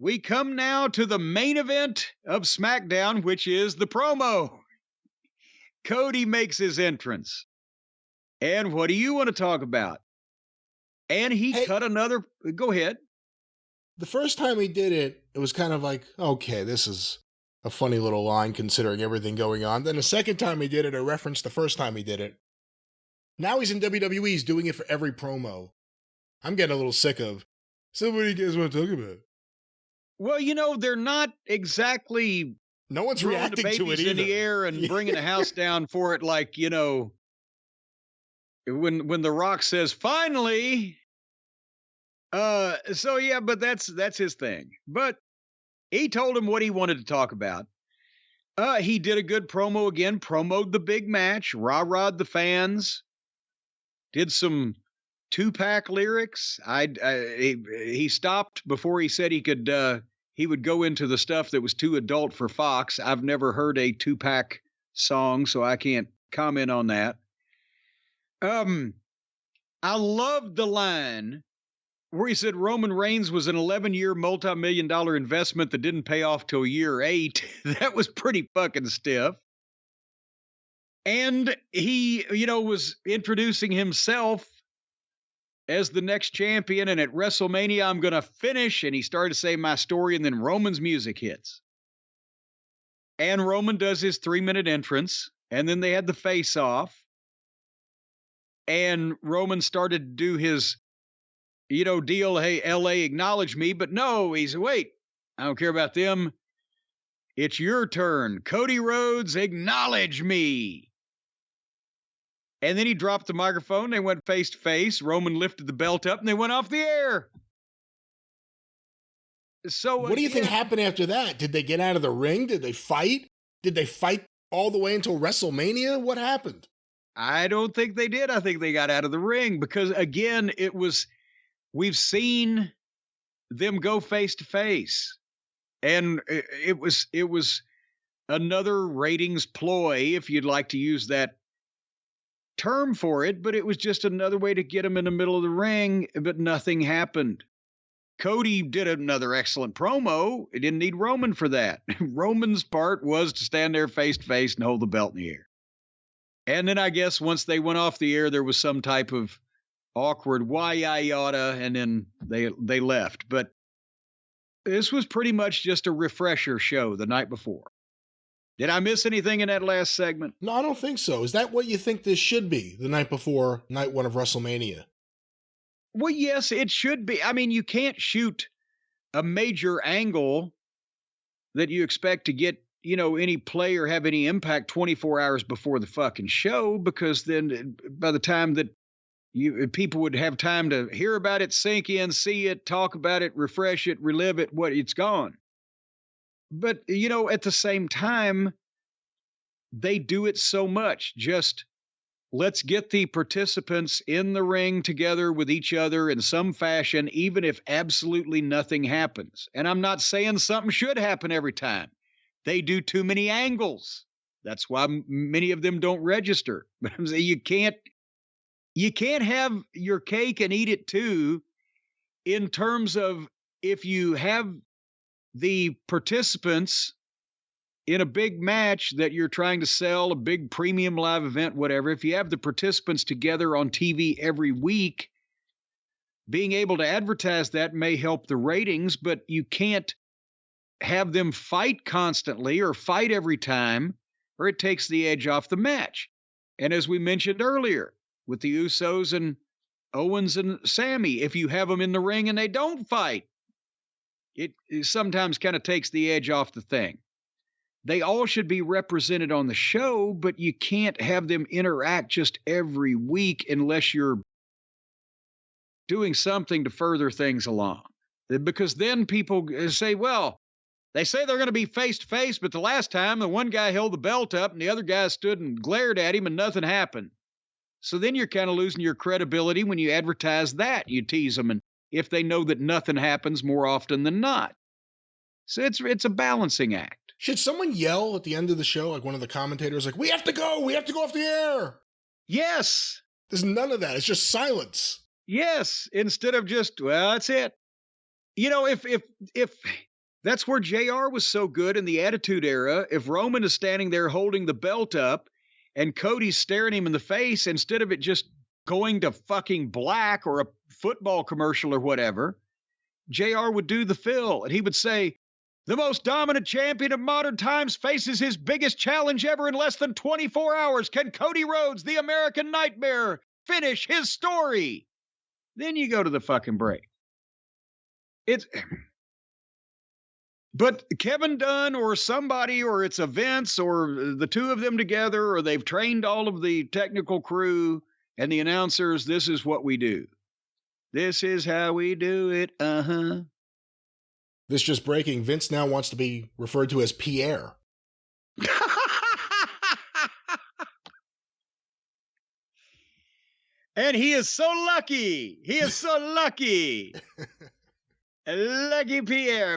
we come now to the main event of SmackDown, which is the promo. Cody makes his entrance. And what do you want to talk about? And he cut another. Go ahead. The first time he did it, it was kind of like, okay, this is a funny little line considering everything going on. Then the second time he did it, it referenced the first time he did it. Now he's in WWE, he's doing it for every promo. I'm getting a little sick of, so what do you guys want to talk about? Well, you know, they're not exactly... No one's reacting to it either. In the air and bringing a house down for it like, you know, when The Rock says, finally... So yeah, but that's his thing. But he told him what he wanted to talk about. He did a good promo again, promoted the big match, rah-rahed the fans, did some Tupac lyrics. He stopped before he said he would go into the stuff that was too adult for Fox. I've never heard a Tupac song, so I can't comment on that. I loved the line where he said Roman Reigns was an 11-year multi-million-dollar investment that didn't pay off till year 8. That was pretty fucking stiff. And he, you know, was introducing himself as the next champion. And at WrestleMania, I'm going to finish. And he started to say my story. And then Roman's music hits. And Roman does his 3-minute entrance. And then they had the face-off. And Roman started to do his... you know, deal, hey, LA, acknowledge me. But no, he's, wait, I don't care about them. It's your turn. Cody Rhodes, acknowledge me. And then he dropped the microphone. They went face to face. Roman lifted the belt up and they went off the air. So what do you think happened after that? Did they get out of the ring? Did they fight? Did they fight all the way until WrestleMania? What happened? I don't think they did. I think they got out of the ring because, again, it was... we've seen them go face to face, and it was another ratings ploy, if you'd like to use that term for it, but it was just another way to get them in the middle of the ring, but nothing happened. Cody did another excellent promo. It didn't need Roman for that. Roman's part was to stand there face to face and hold the belt in the air. And then I guess once they went off the air, there was some type of awkward why yada, and then they left. But this was pretty much just a refresher show the night before. Did I miss anything in that last segment? No, I don't think so. Is that what you think this should be, the night before night 1 of WrestleMania? Well, yes, it should be. I mean, you can't shoot a major angle that you expect to get, you know, any play or have any impact 24 hours before the fucking show, because then by the time that people would have time to hear about it, sink in, see it, talk about it, refresh it, relive it, it's gone. But, you know, at the same time, they do it so much. Just let's get the participants in the ring together with each other in some fashion, even if absolutely nothing happens. And I'm not saying something should happen every time. They do too many angles. That's why many of them don't register. But I'm saying you can't have your cake and eat it too, in terms of if you have the participants in a big match that you're trying to sell, a big premium live event, whatever, if you have the participants together on TV every week, being able to advertise that may help the ratings, but you can't have them fight constantly or fight every time, or it takes the edge off the match. And as we mentioned earlier, with the Usos and Owens and Sammy, if you have them in the ring and they don't fight, it sometimes kind of takes the edge off the thing. They all should be represented on the show, but you can't have them interact just every week unless you're doing something to further things along. Because then people say, well, they say they're going to be face to face, but the last time the one guy held the belt up and the other guy stood and glared at him and nothing happened. So then you're kind of losing your credibility when you advertise that. You tease them, and if they know that nothing happens more often than not. So it's a balancing act. Should someone yell at the end of the show, like one of the commentators, like, we have to go off the air? Yes. There's none of that. It's just silence. Yes. Instead of just, well, that's it. You know, if That's where JR was so good in the Attitude Era. If Roman is standing there holding the belt up and Cody's staring him in the face, instead of it just going to fucking black or a football commercial or whatever, JR would do the fill and he would say, the most dominant champion of modern times faces his biggest challenge ever in less than 24 hours. Can Cody Rhodes, the American Nightmare, finish his story? Then you go to the fucking break. But Kevin Dunn or somebody, or it's Vince or the two of them together, or they've trained all of the technical crew and the announcers, this is what we do. This is how we do it. Uh-huh. This just breaking. Vince now wants to be referred to as Pierre. And he is so lucky. He is so lucky. Lucky Pierre.